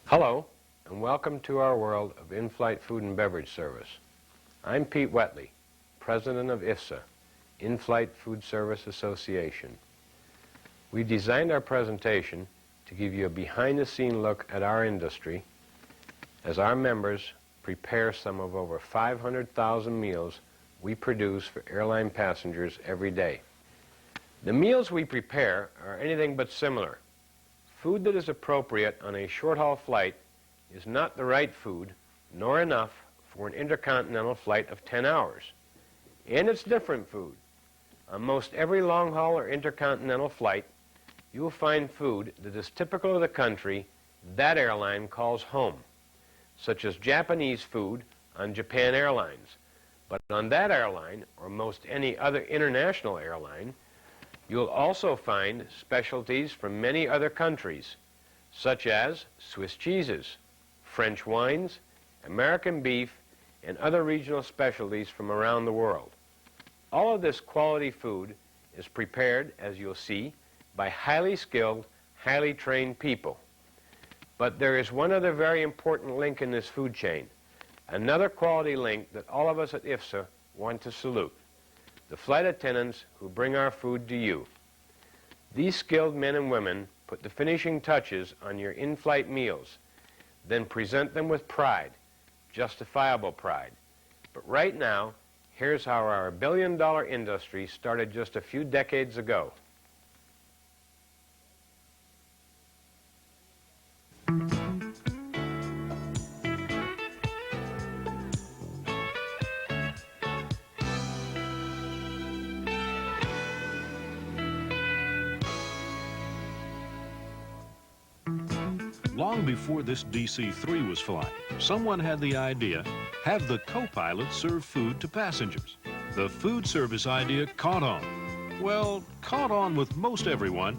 Hello, and welcome to our world of in-flight food and beverage service. I'm Pete Wetley, President of IFSA, In-Flight Food Service Association. We've designed our presentation to give you a behind-the-scene look at our industry as our members prepare some of over 500,000 meals we produce for airline passengers every day. The meals we prepare are anything but similar. Food that is appropriate on a short-haul flight is not the right food, nor enough for an intercontinental flight of 10 hours. And it's different food. On most every long-haul or intercontinental flight, you will find food that is typical of the country that airline calls home, such as Japanese food on Japan Airlines. But on that airline, or most any other international airline, you'll also find specialties from many other countries, such as Swiss cheeses, French wines, American beef, and other regional specialties from around the world. All of this quality food is prepared, as you'll see, by highly skilled, highly trained people. But there is one other very important link in this food chain, another quality link that all of us at IFSA want to salute: the flight attendants who bring our food to you. These skilled men and women put the finishing touches on your in-flight meals, then present them with pride, justifiable pride. But right now, here's how our billion-dollar industry started just a few decades ago. Long before this DC-3 was flying, someone had the idea, have the co-pilot serve food to passengers. The food service idea caught on. Well, caught on with most everyone,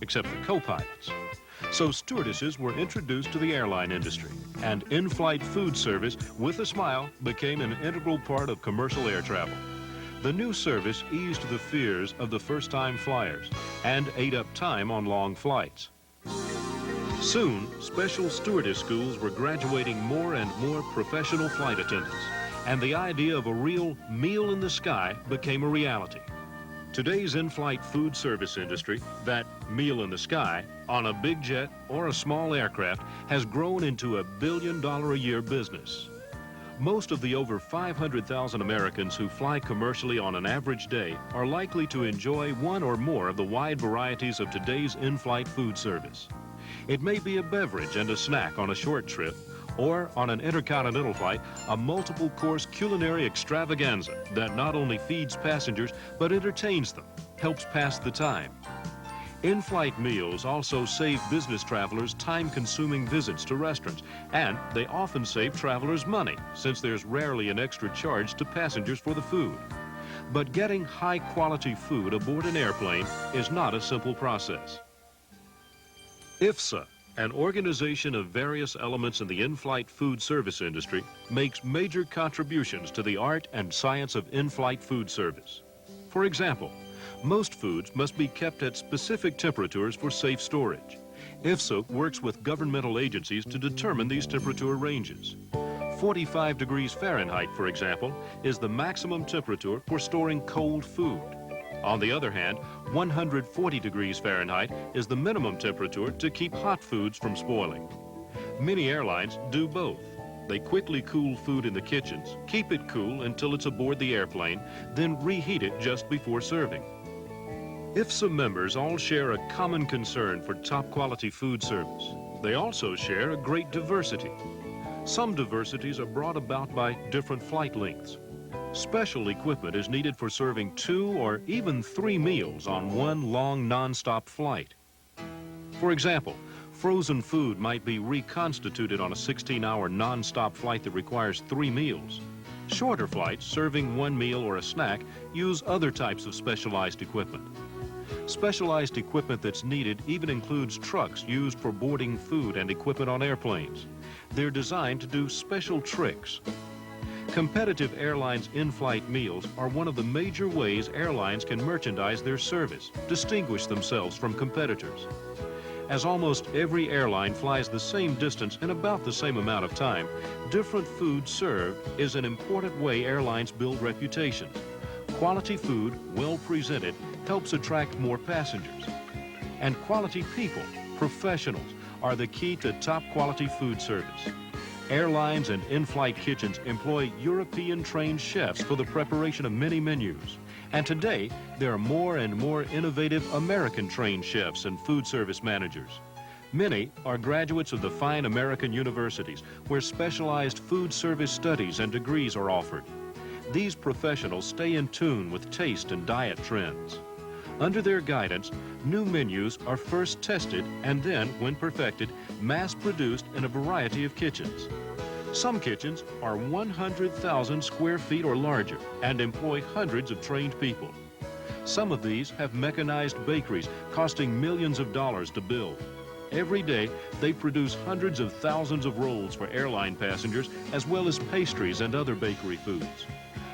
except the co-pilots. So stewardesses were introduced to the airline industry, and in-flight food service, with a smile, became an integral part of commercial air travel. The new service eased the fears of the first-time flyers and ate up time on long flights. Soon, special stewardess schools were graduating more and more professional flight attendants, and the idea of a real meal in the sky became a reality. Today's in-flight food service industry, that meal in the sky, on a big jet or a small aircraft, has grown into a billion-dollar-a-year business. Most of the over 500,000 Americans who fly commercially on an average day are likely to enjoy one or more of the wide varieties of today's in-flight food service. It may be a beverage and a snack on a short trip, or on an intercontinental flight, a multiple-course culinary extravaganza that not only feeds passengers but entertains them, helps pass the time. In-flight meals also save business travelers time-consuming visits to restaurants, and they often save travelers money, since there's rarely an extra charge to passengers for the food. But getting high-quality food aboard an airplane is not a simple process. IFSA, an organization of various elements in the in-flight food service industry, makes major contributions to the art and science of in-flight food service. For example, most foods must be kept at specific temperatures for safe storage. IFSA works with governmental agencies to determine these temperature ranges. 45 degrees Fahrenheit, for example, is the maximum temperature for storing cold food. On the other hand, 140 degrees Fahrenheit is the minimum temperature to keep hot foods from spoiling. Many airlines do both. They quickly cool food in the kitchens, keep it cool until it's aboard the airplane, then reheat it just before serving. IFSA members all share a common concern for top-quality food service. They also share a great diversity. Some diversities are brought about by different flight lengths. Special equipment is needed for serving 2 or even 3 meals on one long non-stop flight. For example, frozen food might be reconstituted on a 16-hour non-stop flight that requires 3 meals. Shorter flights serving 1 meal or a snack use other types of specialized equipment. Specialized equipment that's needed even includes trucks used for boarding food and equipment on airplanes. They're designed to do special tricks. Competitive airlines' in-flight meals are one of the major ways airlines can merchandise their service, distinguish themselves from competitors. As almost every airline flies the same distance in about the same amount of time, different food served is an important way airlines build reputations. Quality food, well presented, helps attract more passengers. And quality people, professionals, are the key to top quality food service. Airlines and in-flight kitchens employ European-trained chefs for the preparation of many menus. And today, there are more and more innovative American-trained chefs and food service managers. Many are graduates of the fine American universities where specialized food service studies and degrees are offered. These professionals stay in tune with taste and diet trends. Under their guidance, new menus are first tested and then, when perfected, mass-produced in a variety of kitchens. Some kitchens are 100,000 square feet or larger and employ hundreds of trained people. Some of these have mechanized bakeries costing millions of dollars to build. Every day, they produce hundreds of thousands of rolls for airline passengers as well as pastries and other bakery foods.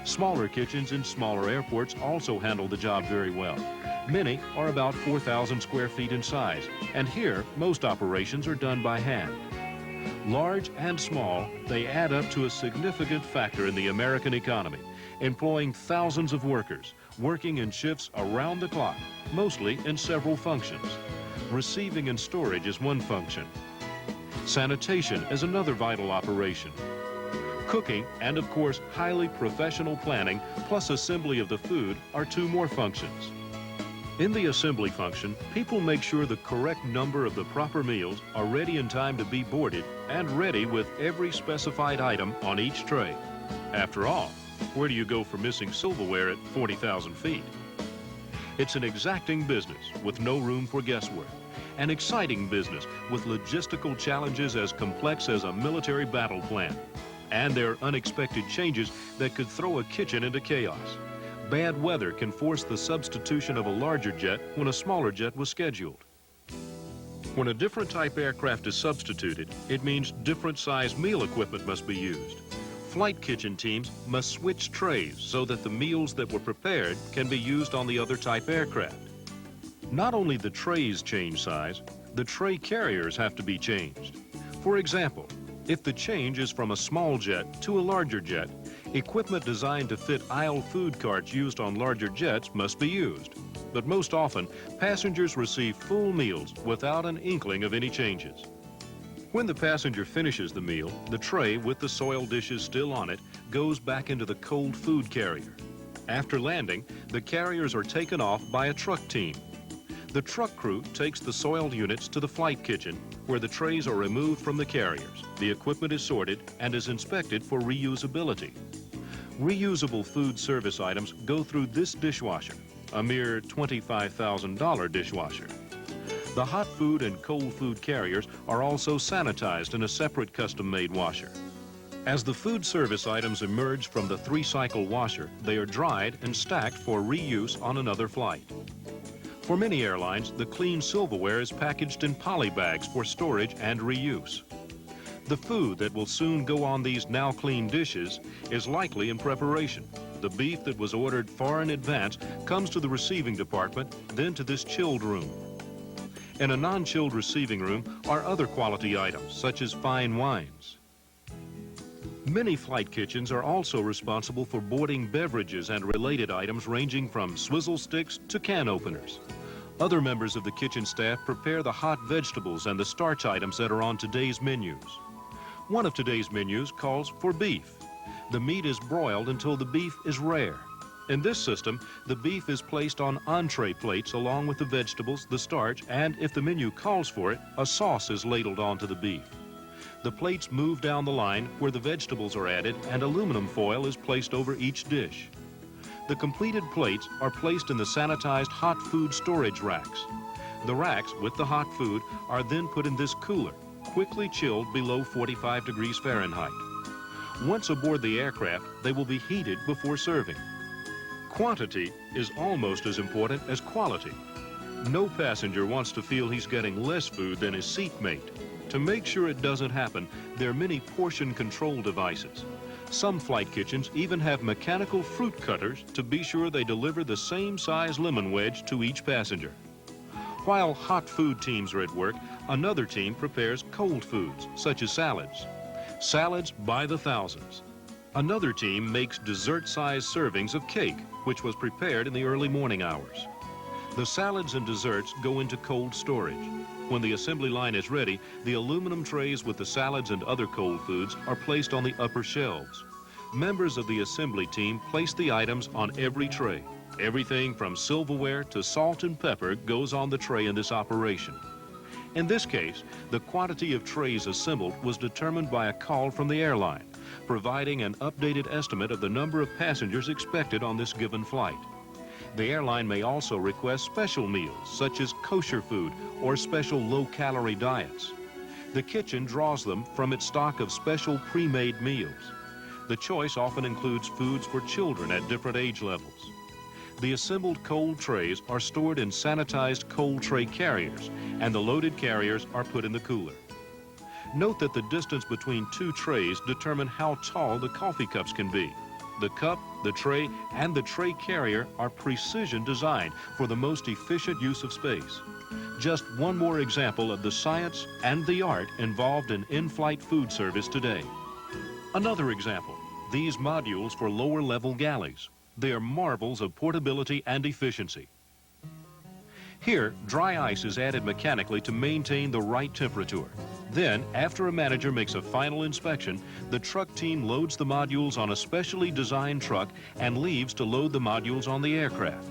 Smaller kitchens in smaller airports also handle the job very well. Many are about 4,000 square feet in size, and here most operations are done by hand. Large and small, they add up to a significant factor in the American economy, employing thousands of workers, working in shifts around the clock, mostly in several functions. Receiving and storage is one function. Sanitation is another vital operation. Cooking and, of course, highly professional planning plus assembly of the food are two more functions. In the assembly function, people make sure the correct number of the proper meals are ready in time to be boarded and ready with every specified item on each tray. After all, where do you go for missing silverware at 40,000 feet? It's an exacting business with no room for guesswork. An exciting business with logistical challenges as complex as a military battle plan. And there are unexpected changes that could throw a kitchen into chaos. Bad weather can force the substitution of a larger jet when a smaller jet was scheduled. When a different type aircraft is substituted, it means different size meal equipment must be used. Flight kitchen teams must switch trays so that the meals that were prepared can be used on the other type aircraft. Not only the trays change size, the tray carriers have to be changed. For example, if the change is from a small jet to a larger jet, equipment designed to fit aisle food carts used on larger jets must be used. But most often, passengers receive full meals without an inkling of any changes. When the passenger finishes the meal, the tray with the soiled dishes still on it goes back into the cold food carrier. After landing, the carriers are taken off by a truck team. The truck crew takes the soiled units to the flight kitchen, where the trays are removed from the carriers. The equipment is sorted and is inspected for reusability. Reusable food service items go through this dishwasher, a mere $25,000 dishwasher. The hot food and cold food carriers are also sanitized in a separate custom-made washer. As the food service items emerge from the 3-cycle washer, they are dried and stacked for reuse on another flight. For many airlines, the clean silverware is packaged in poly bags for storage and reuse. The food that will soon go on these now clean dishes is likely in preparation. The beef that was ordered far in advance comes to the receiving department, then to this chilled room. In a non-chilled receiving room are other quality items, such as fine wines. Many flight kitchens are also responsible for boarding beverages and related items ranging from swizzle sticks to can openers. Other members of the kitchen staff prepare the hot vegetables and the starch items that are on today's menus. One of today's menus calls for beef. The meat is broiled until the beef is rare. In this system, the beef is placed on entree plates along with the vegetables, the starch, and if the menu calls for it, a sauce is ladled onto the beef. The plates move down the line where the vegetables are added and aluminum foil is placed over each dish. The completed plates are placed in the sanitized hot food storage racks. The racks with the hot food are then put in this cooler, quickly chilled below 45 degrees Fahrenheit. Once aboard the aircraft, they will be heated before serving. Quantity is almost as important as quality. No passenger wants to feel he's getting less food than his seatmate. To make sure it doesn't happen, there are many portion control devices. Some flight kitchens even have mechanical fruit cutters to be sure they deliver the same size lemon wedge to each passenger. While hot food teams are at work, another team prepares cold foods, such as salads. Salads by the thousands. Another team makes dessert-sized servings of cake, which was prepared in the early morning hours. The salads and desserts go into cold storage. When the assembly line is ready, the aluminum trays with the salads and other cold foods are placed on the upper shelves. Members of the assembly team place the items on every tray. Everything from silverware to salt and pepper goes on the tray in this operation. In this case, the quantity of trays assembled was determined by a call from the airline, providing an updated estimate of the number of passengers expected on this given flight. The airline may also request special meals, such as kosher food or special low-calorie diets. The kitchen draws them from its stock of special pre-made meals. The choice often includes foods for children at different age levels. The assembled cold trays are stored in sanitized cold tray carriers, and the loaded carriers are put in the cooler. Note that the distance between two trays determine how tall the coffee cups can be. The cup, the tray, and the tray carrier are precision designed for the most efficient use of space. Just one more example of the science and the art involved in in-flight food service today. Another example, these modules for lower-level galleys. They are marvels of portability and efficiency. Here, dry ice is added mechanically to maintain the right temperature. Then, after a manager makes a final inspection, the truck team loads the modules on a specially designed truck and leaves to load the modules on the aircraft.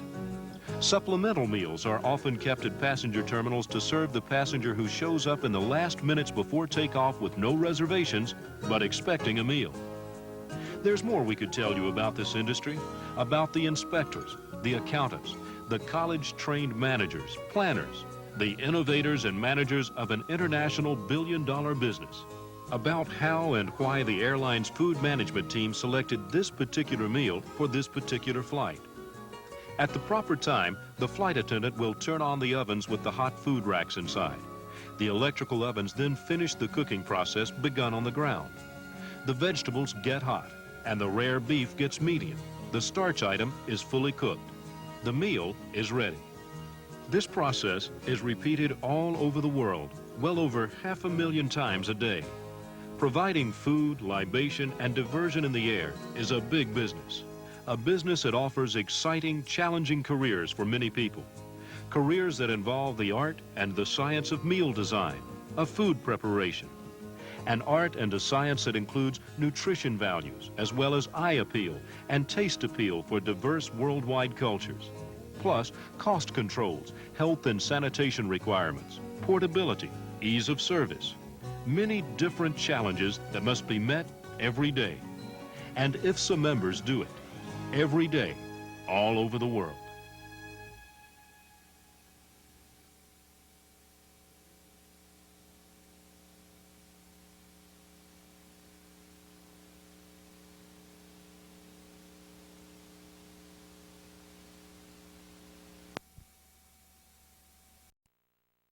Supplemental meals are often kept at passenger terminals to serve the passenger who shows up in the last minutes before takeoff with no reservations, but expecting a meal. There's more we could tell you about this industry, about the inspectors, the accountants, the college-trained managers, planners, the innovators and managers of an international billion-dollar business, about how and why the airline's food management team selected this particular meal for this particular flight. At the proper time, the flight attendant will turn on the ovens with the hot food racks inside. The electrical ovens then finish the cooking process begun on the ground. The vegetables get hot, and the rare beef gets medium. The starch item is fully cooked. The meal is ready. This process is repeated all over the world, well over 500,000 times a day. Providing food, libation, and diversion in the air is a big business. A business that offers exciting, challenging careers for many people. Careers that involve the art and the science of meal design, of food preparation. An art and a science that includes nutrition values, as well as eye appeal and taste appeal for diverse worldwide cultures. Plus, cost controls, health and sanitation requirements, portability, ease of service. Many different challenges that must be met every day. And IFSA members do it every day, all over the world.